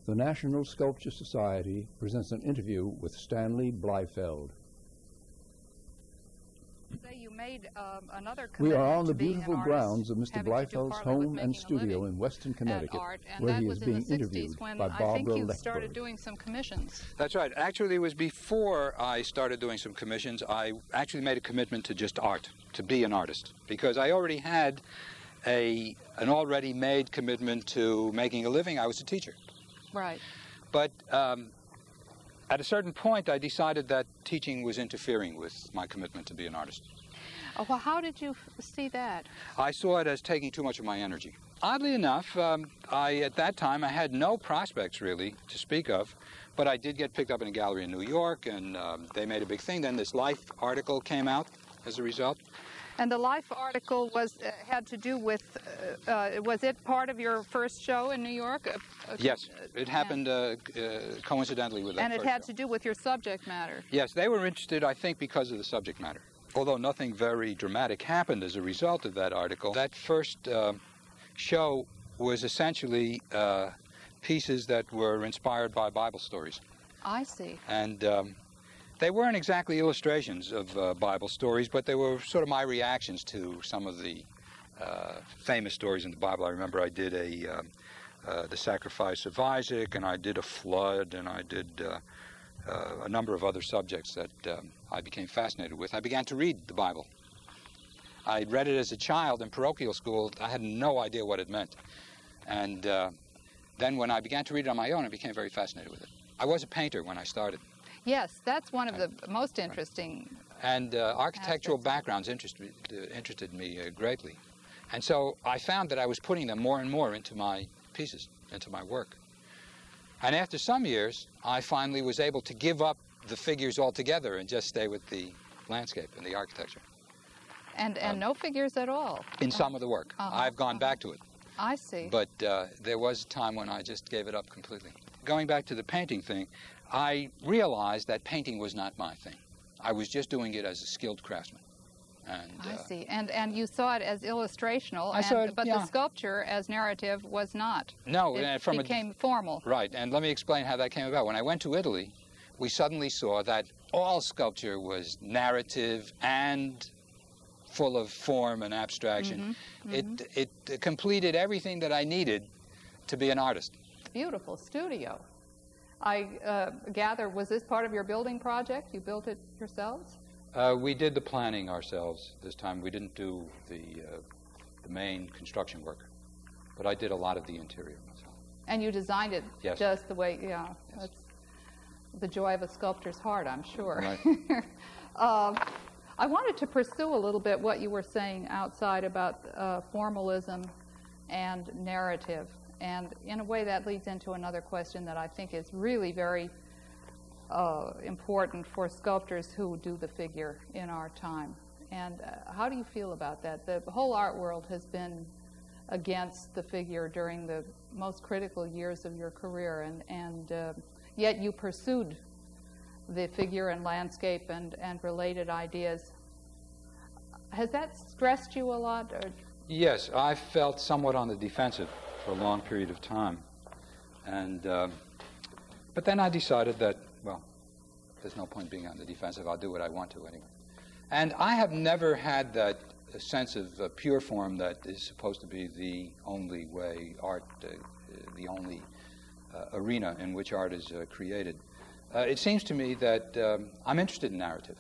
The National Sculpture Society presents an interview with Stanley Bleifeld. You made another We are on commitment the to being beautiful an grounds artist, of Mr. having to do Bleifeld's partly with home making and a studio living in Western at Connecticut, art, and where that he was is in being the 60s interviewed when by I think Barbara you Lekberg. started doing some commissions. That's right. Actually, it was before I started doing some commissions. I actually made a commitment to just art, to be an artist, because I already had an already made commitment to making a living. I was a teacher. Right. But at a certain point, I decided that teaching was interfering with my commitment to be an artist. Oh, well, how did you see that? I saw it as taking too much of my energy. Oddly enough, at that time, I had no prospects, really, to speak of, but I did get picked up in a gallery in New York, and they made a big thing. Then this Life article came out as a result. And the Life article had to do with, was it part of your first show in New York? Yes, it happened coincidentally with that And it first had show. to do with your subject matter. Yes, they were interested, I think, because of the subject matter. Although nothing very dramatic happened as a result of that article, that first show was essentially pieces that were inspired by Bible stories. I see. And they weren't exactly illustrations of Bible stories, but they were sort of my reactions to some of the famous stories in the Bible. I remember I did the sacrifice of Isaac, and I did a flood, and I did a number of other subjects that I became fascinated with. I began to read the Bible. I read it as a child in parochial school. I had no idea what it meant. And then when I began to read it on my own, I became very fascinated with it. I was a painter when I started. Yes, that's one of the most interesting. And architectural backgrounds interested me greatly. And so I found that I was putting them more and more into my pieces, into my work. And after some years, I finally was able to give up the figures altogether and just stay with the landscape and the architecture. And no figures at all? In some of the work. I've gone back to it. I see. But there was a time when I just gave it up completely. Going back to the painting thing, I realized that painting was not my thing. I was just doing it as a skilled craftsman. And, I see. And you saw it as illustrational, but yeah. The sculpture as narrative was not. No, it from became formal. Right, and let me explain how that came about. When I went to Italy, we suddenly saw that all sculpture was narrative and full of form and abstraction. It completed everything that I needed to be an artist. Beautiful studio. I gather, was this part of your building project? You built it yourselves? We did the planning ourselves this time. We didn't do the main construction work, but I did a lot of the interior myself. And you designed it just the way, Yes. That's the joy of a sculptor's heart, I'm sure. Right. I wanted to pursue a little bit what you were saying outside about formalism and narrative. And in a way that leads into another question that I think is really very important for sculptors who do the figure in our time. And how do you feel about that? The whole art world has been against the figure during the most critical years of your career, and yet you pursued the figure and landscape and related ideas. Has that stressed you a lot? Or? Yes, I felt somewhat on the defensive for a long period of time. And but then I decided that, well, there's no point being on the defensive. I'll do what I want to anyway. And I have never had that sense of pure form that is supposed to be the only way art, the only arena in which art is created. It seems to me that I'm interested in narrative.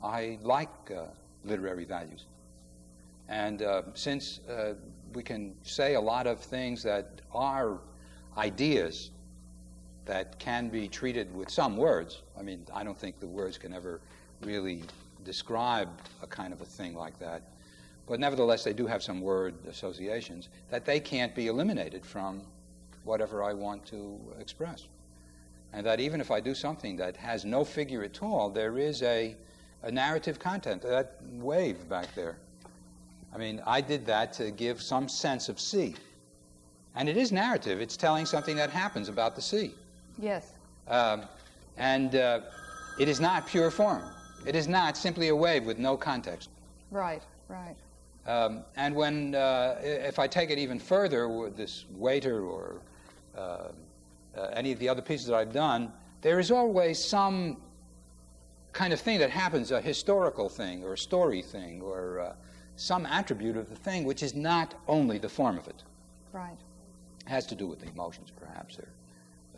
I like literary values. And since we can say a lot of things that are ideas that can be treated with some words. I mean, I don't think the words can ever really describe a kind of a thing like that. But nevertheless, they do have some word associations that they can't be eliminated from whatever I want to express. And that even if I do something that has no figure at all, there is a narrative content. That wave back there. I mean, I did that to give some sense of sea. And it is narrative. It's telling something that happens about the sea. Yes. And it is not pure form. It is not simply a wave with no context. Right, right. And when, if I take it even further, with this waiter or any of the other pieces that I've done, there is always some kind of thing that happens, a historical thing or a story thing or some attribute of the thing which is not only the form of it. Right. It has to do with the emotions, perhaps, or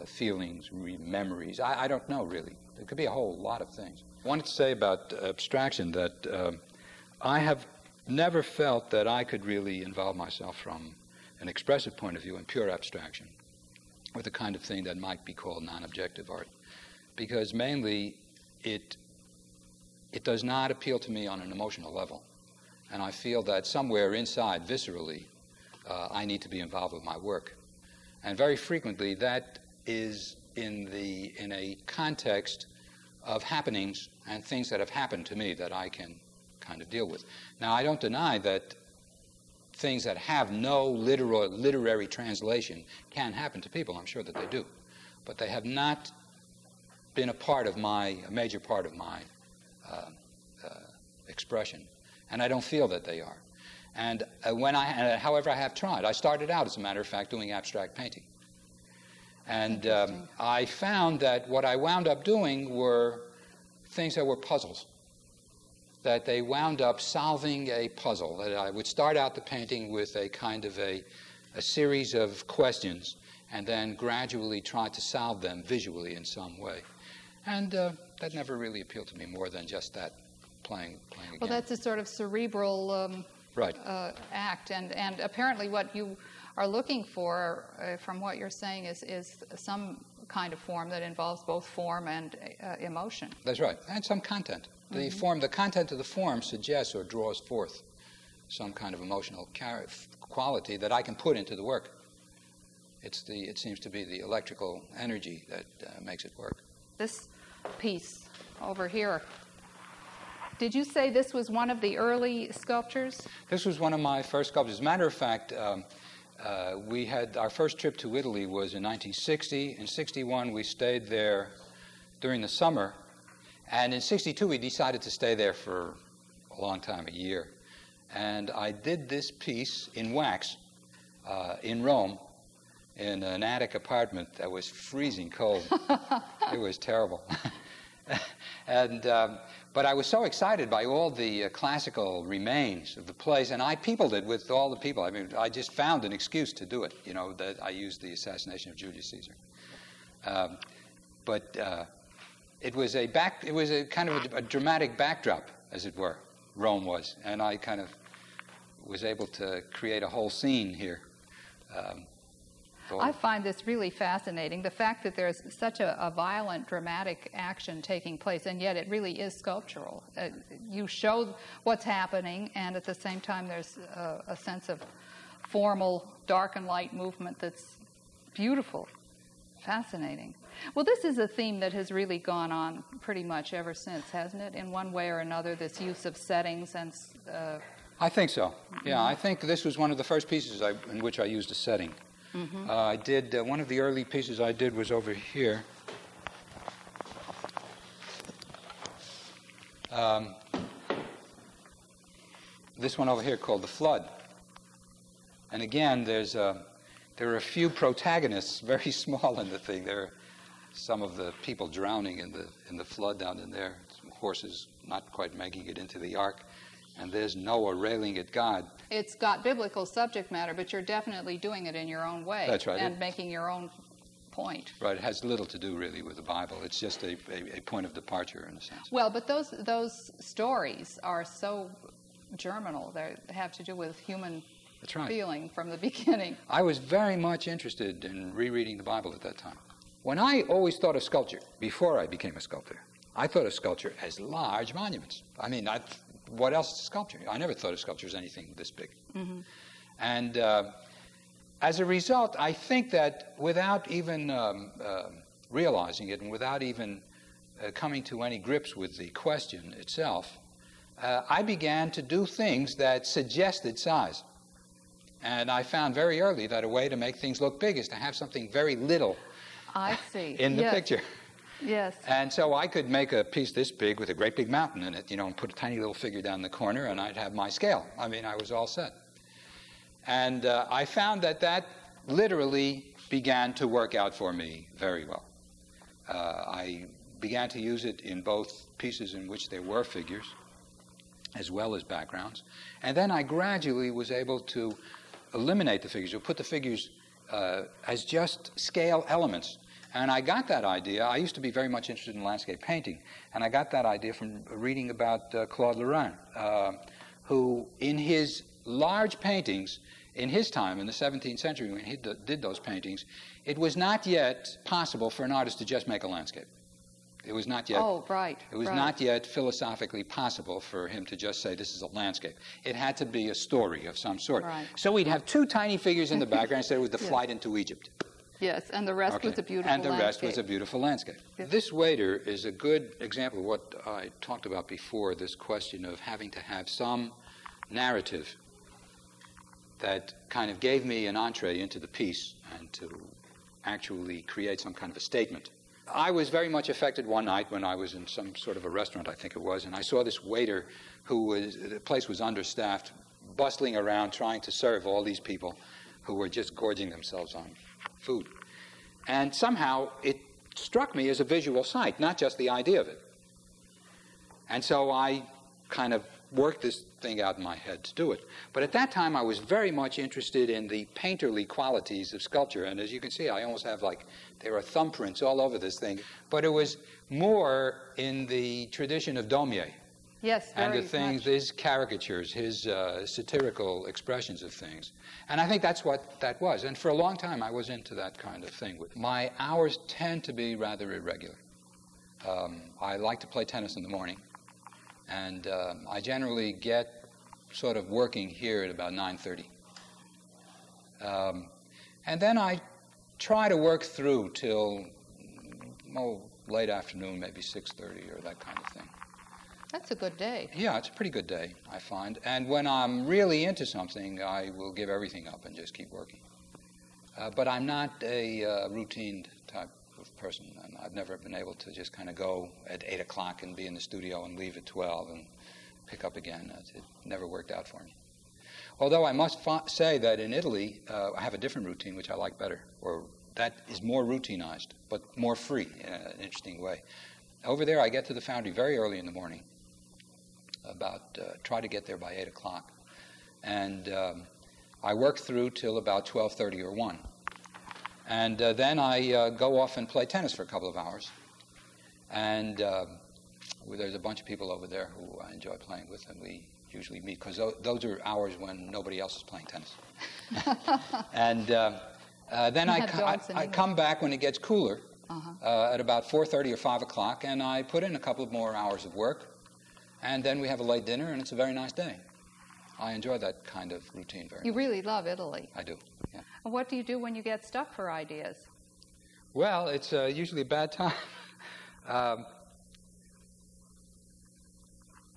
feelings, memories. I don't know, really. There could be a whole lot of things. I wanted to say about abstraction that I have never felt that I could really involve myself from an expressive point of view in pure abstraction, or the kind of thing that might be called non-objective art, because mainly it does not appeal to me on an emotional level, and I feel that somewhere inside, viscerally, I need to be involved with my work, and very frequently that is in a context of happenings and things that have happened to me that I can kind of deal with. Now, I don't deny that things that have no literary translation can happen to people. I'm sure that they do. But they have not been a major part of my expression. And I don't feel that they are. And however, I have tried. I started out, as a matter of fact, doing abstract painting. And I found that what I wound up doing were things that were puzzles, that they wound up solving a puzzle, that I would start out the painting with a kind of a series of questions and then gradually try to solve them visually in some way. And that never really appealed to me more than just that, playing again. Well, that's a sort of cerebral right. Act, and apparently what you are looking for, from what you're saying, is some kind of form that involves both form and emotion. That's right, and some content. The content of the form suggests or draws forth some kind of emotional quality that I can put into the work. It seems to be the electrical energy that makes it work. This piece over here, did you say this was one of the early sculptures? This was one of my first sculptures. As a matter of fact, we had our first trip to Italy was in 1960. In 61, we stayed there during the summer. And in 62, we decided to stay there for a long time, a year. And I did this piece in wax in Rome in an attic apartment that was freezing cold. It was terrible. But I was so excited by all the classical remains of the place, and I peopled it with all the people. I mean, I just found an excuse to do it, that I used the assassination of Julius Caesar. It was a kind of a dramatic backdrop, as it were, Rome was, and I kind of was able to create a whole scene here. I find this really fascinating, the fact that there's such a violent, dramatic action taking place, and yet it really is sculptural. You show what's happening, and at the same time there's a sense of formal dark and light movement that's beautiful, fascinating. Well, this is a theme that has really gone on pretty much ever since, hasn't it? In one way or another, this use of settings and... I think so. Yeah, I think this was one of the first pieces in which I used a setting. I did, one of the early pieces I did was over here. This one over here called The Flood. And again, there are a few protagonists, very small in the thing. There are some of the people drowning in the flood down in there, some horses not quite making it into the ark. And there's Noah railing at God. It's got biblical subject matter, but you're definitely doing it in your own way. That's right. And making your own point. Right. It has little to do, really, with the Bible. It's just a point of departure, in a sense. Well, but those stories are so germinal. They have to do with human feeling from the beginning. I was very much interested in rereading the Bible at that time. When I always thought of sculpture, before I became a sculptor, I thought of sculpture as large monuments. I mean, what else is sculpture? I never thought of sculpture as anything this big. And as a result, I think that without even realizing it and without even coming to any grips with the question itself, I began to do things that suggested size. And I found very early that a way to make things look big is to have something very little in the picture. Yes. And so I could make a piece this big with a great big mountain in it, and put a tiny little figure down the corner, and I'd have my scale. I mean, I was all set. And I found that literally began to work out for me very well. I began to use it in both pieces in which there were figures as well as backgrounds. And then I gradually was able to eliminate the figures, or put the figures as just scale elements. And I got that idea. I used to be very much interested in landscape painting, and I got that idea from reading about Claude Lorrain, who in his large paintings, in his time, in the 17th century, when he did those paintings, it was not yet possible for an artist to just make a landscape. It was not yet. Oh, right. It was not yet philosophically possible for him to just say, this is a landscape. It had to be a story of some sort. Right. So we'd have two tiny figures in the background and say it was the flight into Egypt. Yes, and the rest was a beautiful landscape. And the rest was a beautiful landscape. Yes. This waiter is a good example of what I talked about before, this question of having to have some narrative that kind of gave me an entree into the piece and to actually create some kind of a statement. I was very much affected one night when I was in some sort of a restaurant, I think it was, and I saw this waiter the place was understaffed, bustling around trying to serve all these people who were just gorging themselves on food. And somehow it struck me as a visual sight, not just the idea of it. And so I kind of worked this thing out in my head to do it. But at that time I was very much interested in the painterly qualities of sculpture. And as you can see, I almost have there are thumbprints all over this thing. But it was more in the tradition of Daumier. Yes, very and the things, much. his caricatures, his satirical expressions of things. And I think that's what that was. And for a long time, I was into that kind of thing. My hours tend to be rather irregular. I like to play tennis in the morning. And I generally get sort of working here at about 9:30. And then I try to work through till late afternoon, maybe 6:30 or that kind of thing. That's a good day. Yeah, it's a pretty good day, I find. And when I'm really into something, I will give everything up and just keep working. But I'm not a routine type of person. And I've never been able to just kind of go at 8 o'clock and be in the studio and leave at 12 and pick up again. It never worked out for me. Although I must say that in Italy, I have a different routine, which I like better, or that is more routinized, but more free in an interesting way. Over there, I get to the foundry very early in the morning, try to get there by 8 o'clock. And I work through till about 12:30 or 1. And then I go off and play tennis for a couple of hours. And there's a bunch of people over there who I enjoy playing with, and we usually meet, because those are hours when nobody else is playing tennis. And then I come back when it gets cooler, at about 4:30 or 5 o'clock, and I put in a couple of more hours of work. And then we have a late dinner, and it's a very nice day. I enjoy that kind of routine very much. You really love Italy. I do, yeah. And what do you do when you get stuck for ideas? Well, it's usually a bad time.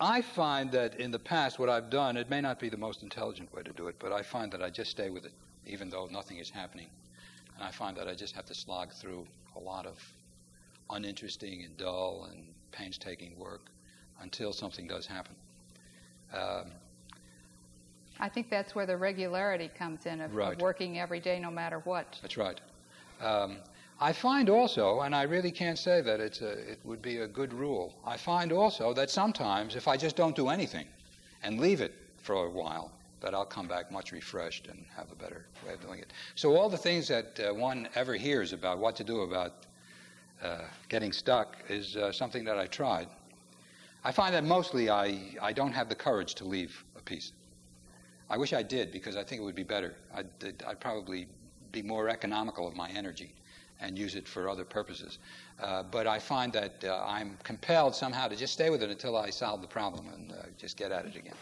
I find that in the past, what I've done, it may not be the most intelligent way to do it, but I find that I just stay with it, even though nothing is happening. And I find that I just have to slog through a lot of uninteresting and dull and painstaking work until something does happen. I think that's where the regularity comes in, of working every day no matter what. That's right. I find also, and I really can't say that it would be a good rule, I find also that sometimes if I just don't do anything and leave it for a while, that I'll come back much refreshed and have a better way of doing it. So all the things that one ever hears about what to do about getting stuck is something that I tried. I find that mostly I don't have the courage to leave a piece. I wish I did, because I think it would be better. I'd probably be more economical of my energy and use it for other purposes. But I find that I'm compelled somehow to just stay with it until I solve the problem and just get at it again.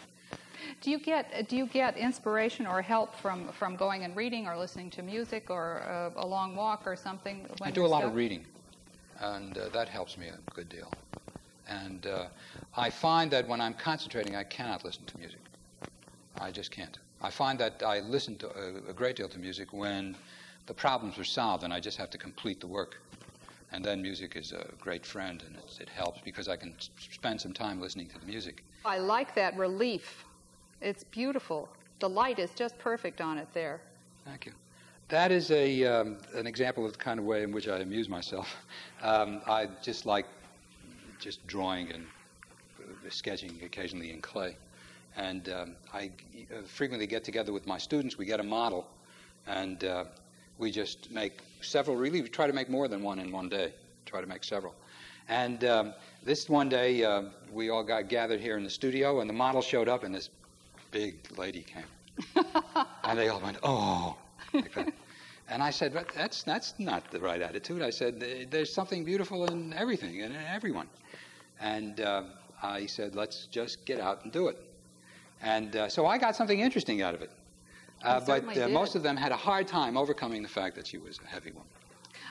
Do you get inspiration or help from going and reading or listening to music or a long walk or something? I do a lot of reading, and that helps me a good deal. And I find that when I'm concentrating, I cannot listen to music. I just can't. I find that I listen to a great deal to music when the problems are solved and I just have to complete the work. And then music is a great friend, and it helps because I can spend some time listening to the music. I like that relief. It's beautiful. The light is just perfect on it there. Thank you. That is an example of the kind of way in which I amuse myself. I just like just drawing and sketching occasionally in clay. And I frequently get together with my students. We get a model, and we just make several. Really, we try to make more than one in one day. Try to make several. And this one day, we all got gathered here in the studio, and the model showed up, and this big lady came. And they all went, "Oh." Like that. And I said, "But that's not the right attitude." I said, "There's something beautiful in everything and in everyone." And I said, "Let's just get out and do it." And so I got something interesting out of it. But most of them had a hard time overcoming the fact that she was a heavy woman.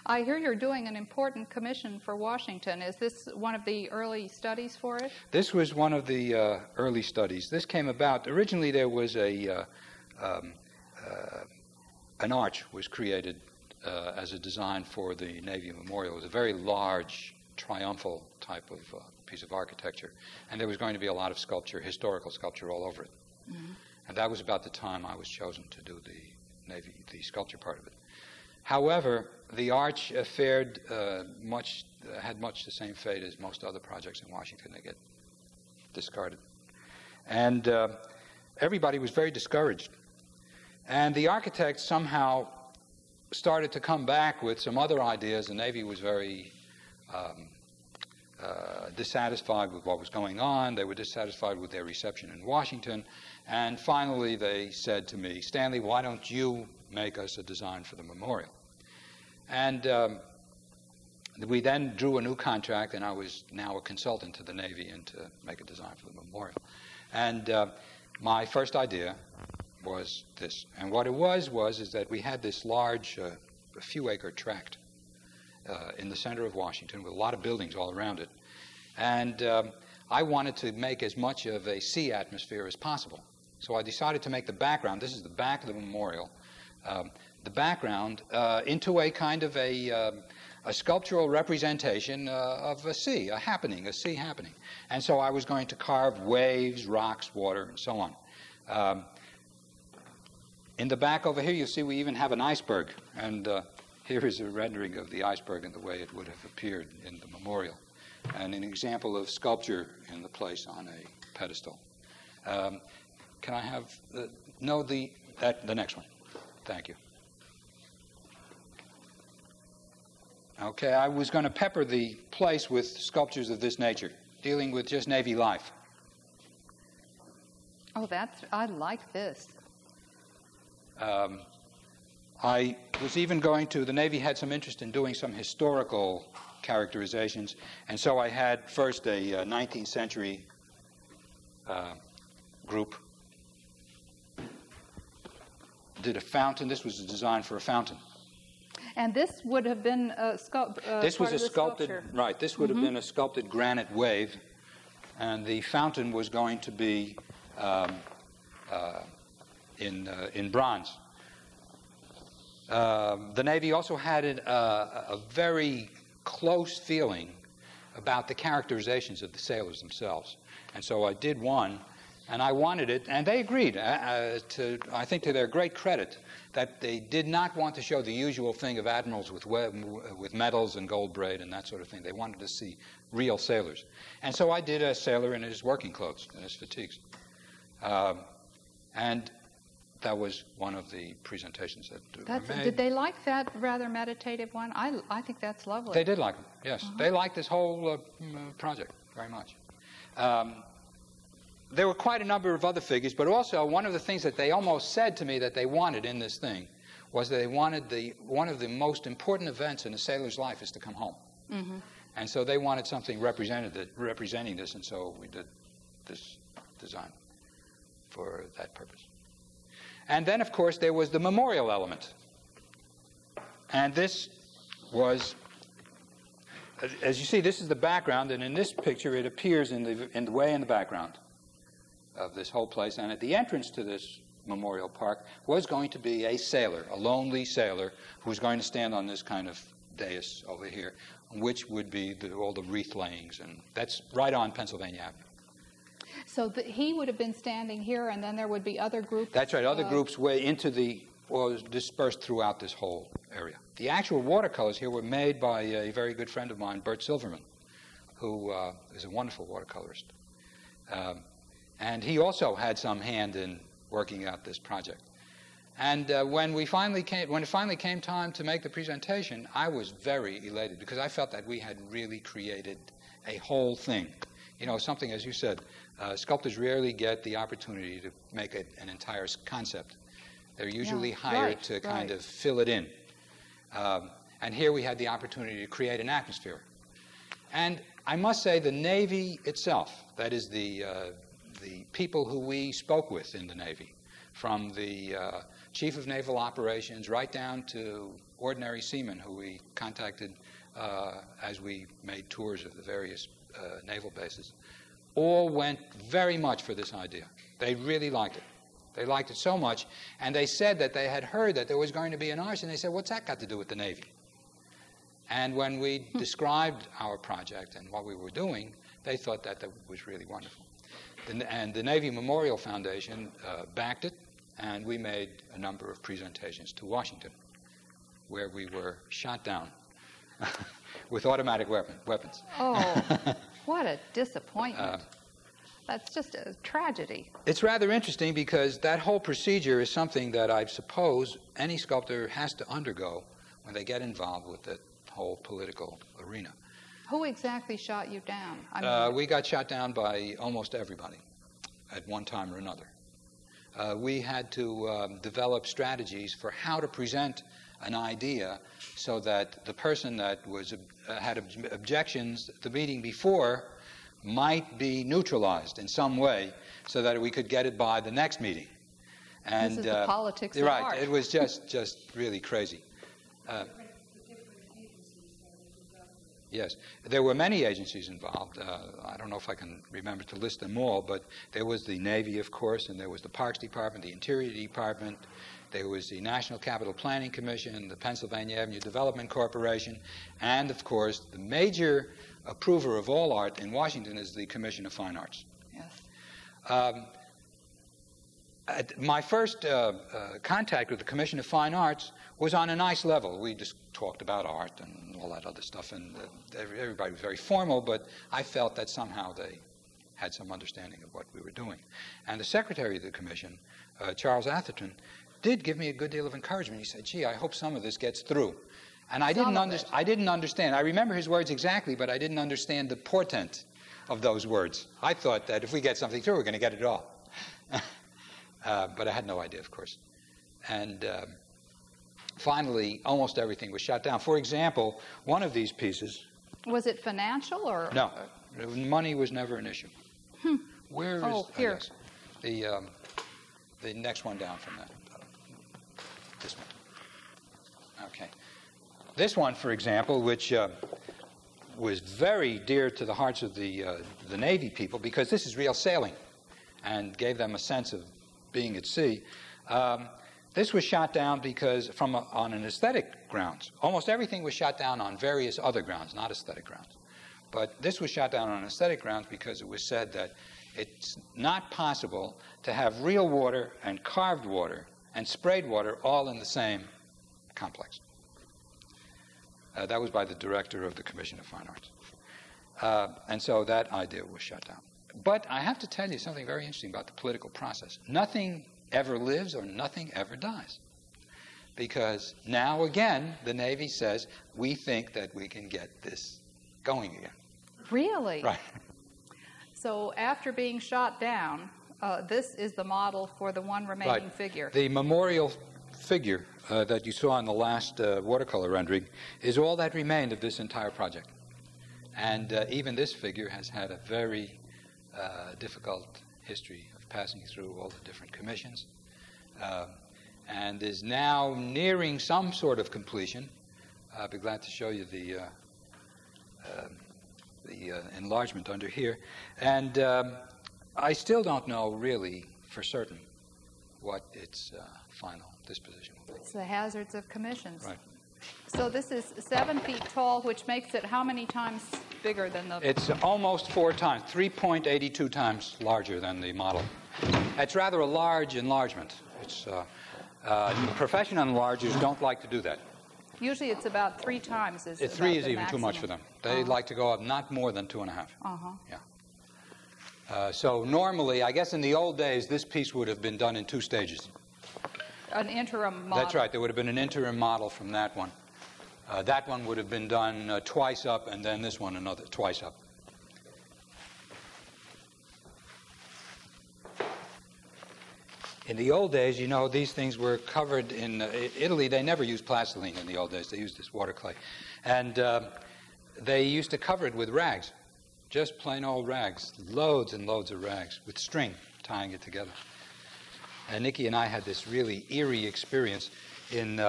I hear you're doing an important commission for Washington. Is this one of the early studies for it? This was one of the early studies. This came about, originally there was an arch was created as a design for the Navy Memorial. It was a very large, triumphal type of piece of architecture. And there was going to be a lot of sculpture, historical sculpture all over it. Mm-hmm. And that was about the time I was chosen to do the sculpture part of it. However, the arch had much the same fate as most other projects in Washington. They get discarded. And everybody was very discouraged. And the architects somehow started to come back with some other ideas. The Navy was very dissatisfied with what was going on. They were dissatisfied with their reception in Washington. And finally they said to me, "Stanley, why don't you make us a design for the memorial?" And we then drew a new contract, and I was now a consultant to the Navy and to make a design for the memorial. And my first idea was this. And what it was that we had this large, a few-acre tract in the center of Washington with a lot of buildings all around it. And I wanted to make as much of a sea atmosphere as possible. So I decided to make the background, this is the back of the memorial, the background into a kind of a sculptural representation of a sea, a sea happening. And so I was going to carve waves, rocks, water, and so on. In the back over here, you see we even have an iceberg. And here is a rendering of the iceberg and the way it would have appeared in the memorial. And an example of sculpture in the place on a pedestal. Can I have the next one? Thank you. Okay, I was going to pepper the place with sculptures of this nature, dealing with just Navy life. Oh, I like this. I was even going to, the Navy had some interest in doing some historical characterizations, and so I had first a 19th century group. Did a fountain. This was a design for a fountain. And this would have been a this was a sculpted, sculpture. Right, this would have been a sculpted granite wave, and the fountain was going to be in bronze. The Navy also had a very close feeling about the characterizations of the sailors themselves. And so I did one, and I wanted it, and they agreed, I think to their great credit, that they did not want to show the usual thing of admirals with medals and gold braid and that sort of thing. They wanted to see real sailors. And so I did a sailor in his working clothes, in his fatigues. And that was one of the presentations that were made. Did they like that rather meditative one? I think that's lovely. They did like it, yes. They liked this whole project very much. There were quite a number of other figures, but also one of the things that they almost said to me that they wanted in this thing was that they wanted one of the most important events in a sailor's life is to come home. Mm-hmm. And so they wanted something representing this, and so we did this design for that purpose. And then, of course, there was the memorial element. And this was, as you see, this is the background, and in this picture it appears in the background of this whole place. And at the entrance to this memorial park was going to be a sailor, a lonely sailor, who was going to stand on this kind of dais over here, which would be all the wreath layings, and that's right on Pennsylvania Avenue. So he would have been standing here, and then there would be other groups. That's right, other groups way into the was dispersed throughout this whole area. The actual watercolors here were made by a very good friend of mine, Bert Silverman, who is a wonderful watercolorist. And he also had some hand in working out this project. And when it finally came time to make the presentation, I was very elated because I felt that we had really created a whole thing. You know, something, as you said, sculptors rarely get the opportunity to make an entire concept. They're usually hired to kind of fill it in. And here we had the opportunity to create an atmosphere. And I must say the Navy itself, that is the people who we spoke with in the Navy, from the Chief of Naval Operations right down to ordinary seamen who we contacted as we made tours of the various naval bases, all went very much for this idea. They really liked it. They liked it so much, and they said that they had heard that there was going to be an arch, and they said, what's that got to do with the Navy? And when we described our project and what we were doing, they thought that that was really wonderful. And the Navy Memorial Foundation backed it, and we made a number of presentations to Washington, where we were shot down with automatic weapons. Oh, what a disappointment. That's just a tragedy. It's rather interesting because that whole procedure is something that I suppose any sculptor has to undergo when they get involved with the whole political arena. Who exactly shot you down? I mean, we got shot down by almost everybody at one time or another. We had to develop strategies for how to present an idea so that the person that had objections at the meeting before might be neutralized in some way so that we could get it by the next meeting. And, this is the politics of right, art. It was just really crazy. Yes, there were many agencies involved. I don't know if I can remember to list them all, but there was the Navy, of course, and there was the Parks Department, the Interior Department, there was the National Capital Planning Commission, the Pennsylvania Avenue Development Corporation, and, of course, the major approver of all art in Washington is the Commission of Fine Arts. Yes. My first contact with the Commission of Fine Arts was on a nice level. We just talked about art and all that other stuff, and everybody was very formal, but I felt that somehow they had some understanding of what we were doing. And the secretary of the commission, Charles Atherton, did give me a good deal of encouragement. He said, gee, I hope some of this gets through. And I didn't understand. I remember his words exactly, but I didn't understand the portent of those words. I thought that if we get something through, we're going to get it all. But I had no idea, of course. And finally, almost everything was shut down. For example, one of these pieces... Was it financial or... No. Money was never an issue. Where is... Oh, here. Yes, the next one down from that. This one. Okay. This one, for example, which was very dear to the hearts of the Navy people, because this is real sailing and gave them a sense of being at sea. This was shot down because on an aesthetic grounds. Almost everything was shot down on various other grounds, not aesthetic grounds. But this was shot down on aesthetic grounds because it was said that it's not possible to have real water and carved water and sprayed water all in the same complex. That was by the director of the Commission of Fine Arts. And so that idea was shut down. But I have to tell you something very interesting about the political process. Nothing ever lives or nothing ever dies. Because now again, the Navy says, we think that we can get this going again. Really? Right. So after being shot down, this is the model for the one remaining figure. The memorial figure that you saw in the last watercolor rendering is all that remained of this entire project. And even this figure has had a very difficult history of passing through all the different commissions and is now nearing some sort of completion. I'll be glad to show you the enlargement under here. And I still don't know really for certain what its final disposition will be. It's the hazards of commissions. Right. So this is 7 feet tall, which makes it how many times bigger than the... It's almost 4 times, 3.82 times larger than the model. It's rather a large enlargement. It's Professional enlargers don't like to do that. Usually it's about 3 times. Three is even too much for them. They like to go up not more than 2.5. Yeah. So normally, I guess in the old days, this piece would have been done in 2 stages. An interim model. That's right. There would have been an interim model from that one. That one would have been done twice up, and then this one another twice up. In the old days, you know, these things were covered in Italy. They never used plastiline in the old days. They used this water clay. And they used to cover it with rags, just plain old rags, loads and loads of rags with string tying it together. And Nikki and I had this really eerie experience in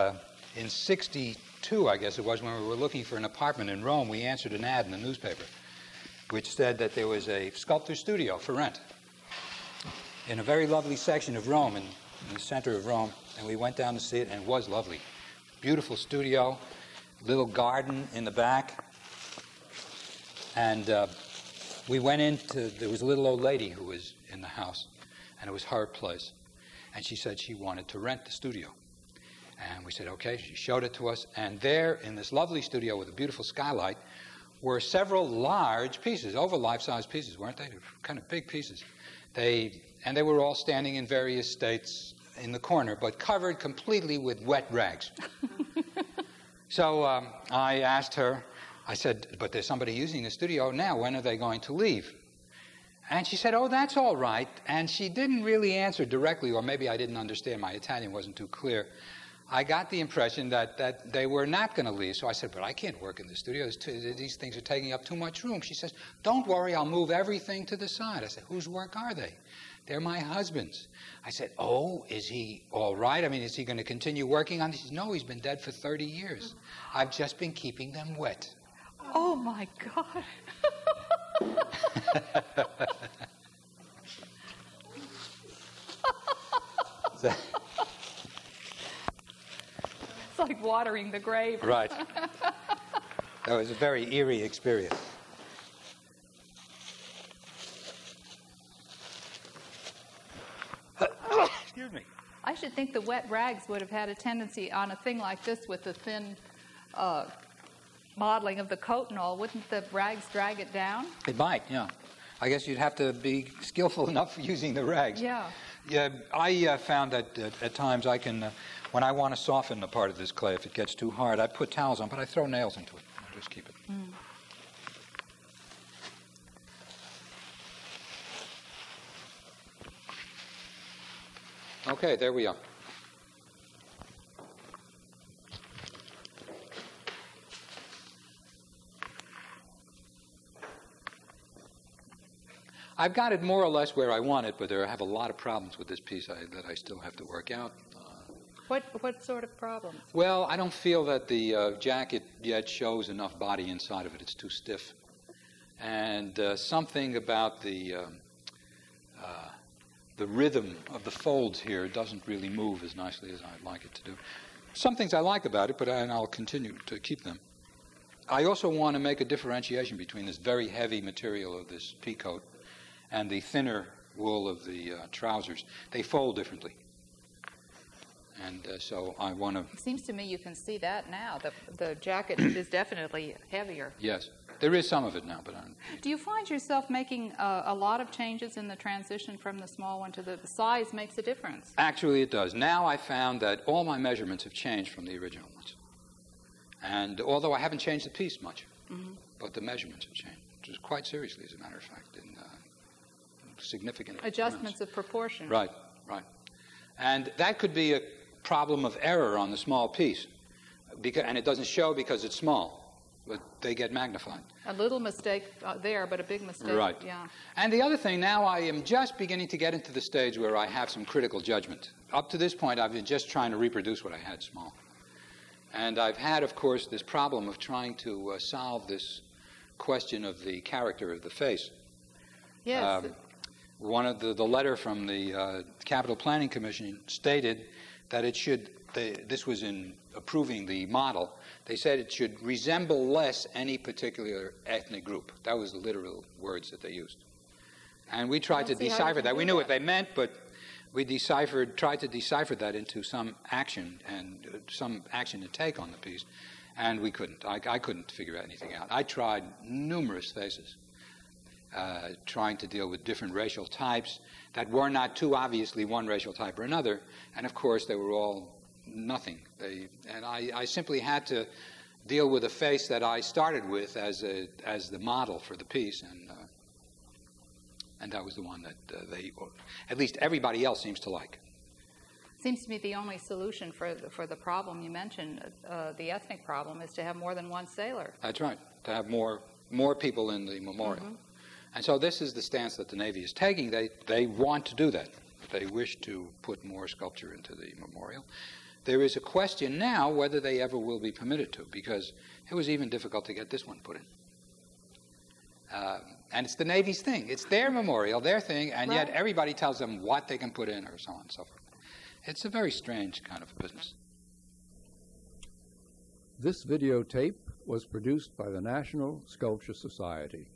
62, I guess it was, when we were looking for an apartment in Rome. We answered an ad in the newspaper which said that there was a sculptor's studio for rent in a very lovely section of Rome, in the center of Rome. And we went down to see it, and it was lovely. Beautiful studio, little garden in the back. And we went into, there was a little old lady who was in the house, and it was her place. And she said she wanted to rent the studio. And we said, okay. She showed it to us. And there, in this lovely studio with a beautiful skylight, were several large pieces, over life-size pieces, weren't they? They were kind of big pieces. And they were all standing in various states in the corner, but covered completely with wet rags. So I asked her, I said, but there's somebody using the studio now. When are they going to leave? And she said, oh, that's all right. And she didn't really answer directly, or maybe I didn't understand. My Italian wasn't too clear. I got the impression that they were not going to leave. So I said, but I can't work in the studio. These things are taking up too much room. She says, don't worry, I'll move everything to the side. I said, whose work are they? They're my husband's. I said, oh, is he all right? I mean, is he going to continue working on this? He says, no, he's been dead for 30 years. I've just been keeping them wet. Oh, my God. It's like watering the grave. Right. That was a very eerie experience. Excuse me. I should think the wet rags would have had a tendency on a thing like this with the thin modeling of the coat and all. Wouldn't the rags drag it down? It might, yeah. I guess you'd have to be skillful enough for using the rags. Yeah. Yeah, I found that at times I can, when I want to soften a part of this clay, if it gets too hard, I put towels on, but I throw nails into it. I just keep it. Mm. Okay, there we are. I've got it more or less where I want it, but I have a lot of problems with this piece that I still have to work out. What sort of problems? Well, I don't feel that the jacket yet shows enough body inside of it. It's too stiff. And something about the rhythm of the folds here doesn't really move as nicely as I'd like it to do. Some things I like about it, and I'll continue to keep them. I also want to make a differentiation between this very heavy material of this pea coat and the thinner wool of the trousers. They fold differently. And so I want to... It seems to me you can see that now. The jacket is definitely heavier. Yes. There is some of it now, but Do you find yourself making a lot of changes in the transition from the small one to the size makes a difference? Actually, it does. Now I found that all my measurements have changed from the original ones. And although I haven't changed the piece much, but the measurements have changed, which is quite seriously, as a matter of fact, in significant adjustments of proportion. Right, right. And that could be a problem of error on the small piece, and it doesn't show because it's small, but they get magnified. A little mistake there, but a big mistake. Right. Yeah. And the other thing, now I am just beginning to get into the stage where I have some critical judgment. Up to this point, I've been just trying to reproduce what I had small. And I've had, of course, this problem of trying to solve this question of the character of the face. Yes. One of the letter from the Capital Planning Commission stated that it should, this was in approving the model, they said it should resemble less any particular ethnic group. That was the literal words that they used. And we tried to decipher that. We knew what they meant, but we tried to decipher that into some action to take on the piece, and we couldn't. I couldn't figure anything out. I tried numerous faces, trying to deal with different racial types that were not too obviously one racial type or another, and of course they were all nothing. I simply had to deal with a face that I started with as the model for the piece, and that was the one that at least everybody else seems to like. Seems to me the only solution for the problem you mentioned, the ethnic problem, is to have more than one sailor. That's right, to have more people in the memorial. Mm-hmm. And so this is the stance that the Navy is taking. They want to do that. They wish to put more sculpture into the memorial. There is a question now whether they ever will be permitted to, because it was even difficult to get this one put in. And it's the Navy's thing. It's their memorial, their thing, and yet everybody tells them what they can put in or so on and so forth. It's a very strange kind of business. This videotape was produced by the National Sculpture Society.